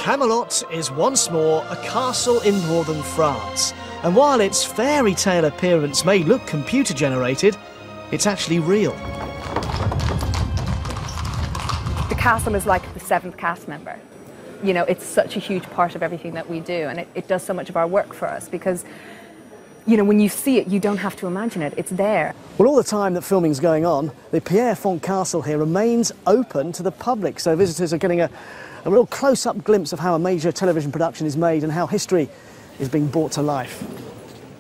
Camelot is once more a castle in northern France, and while its fairy tale appearance may look computer generated, it's actually real. The castle is like the seventh cast member. You know, it's such a huge part of everything that we do, and it does so much of our work for us because, you know, when you see it, you don't have to imagine it, it's there. Well, all the time that filming's going on, the Pierrefonds Castle here remains open to the public, so visitors are getting a real close-up glimpse of how a major television production is made and how history is being brought to life.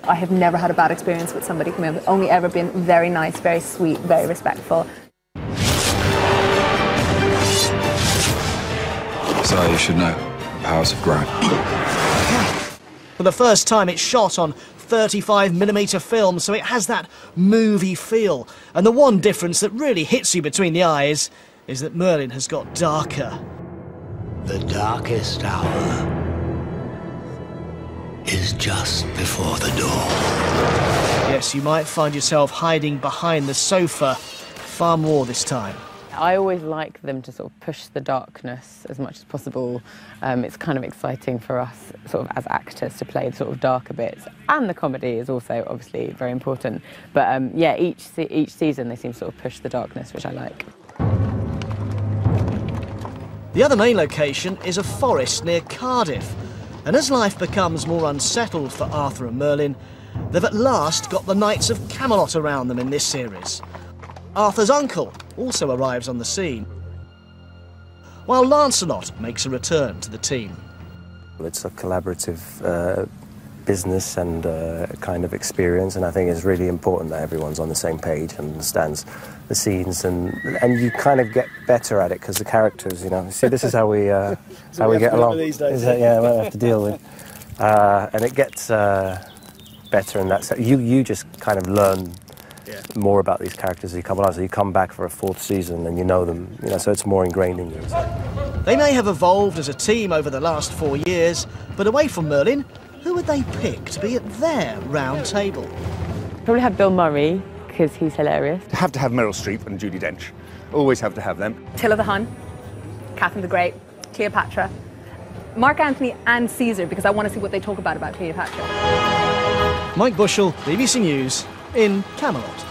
I have never had a bad experience with somebody coming in. I've only ever been very nice, very sweet, very respectful. So you should know, the powers have grown. For the first time, it's shot on 35mm film, so it has that movie feel. And the one difference that really hits you between the eyes is that Merlin has got darker. The darkest hour is just before the dawn. Yes, you might find yourself hiding behind the sofa far more this time. I always like them to sort of push the darkness as much as possible. It's kind of exciting for us sort of as actors to play the sort of darker bits, and the comedy is also obviously very important. But yeah, each season they seem to sort of push the darkness, which I like. The other main location is a forest near Cardiff, and as life becomes more unsettled for Arthur and Merlin, they've at last got the Knights of Camelot around them in this series. Arthur's uncle also arrives on the scene, while Lancelot makes a return to the team. It's a collaborative business and kind of experience, and I think it's really important that everyone's on the same page and understands the scenes, and you kind of get better at it because the characters, you know, see, this is how we get along. These days. Yeah, we have to deal with, and it gets better in that sense. You just kind of learn more about these characters as you come along. So you come back for a fourth season and you know them, you know, so it's more ingrained in you. They may have evolved as a team over the last 4 years, but away from Merlin, who would they pick to be at their round table? Probably have Bill Murray, because he's hilarious. Have to have Meryl Streep and Judi Dench. Always have to have them. Attila the Hun, Catherine the Great, Cleopatra, Mark Antony and Caesar, because I want to see what they talk about Cleopatra. Mike Bushell, BBC News, in Camelot.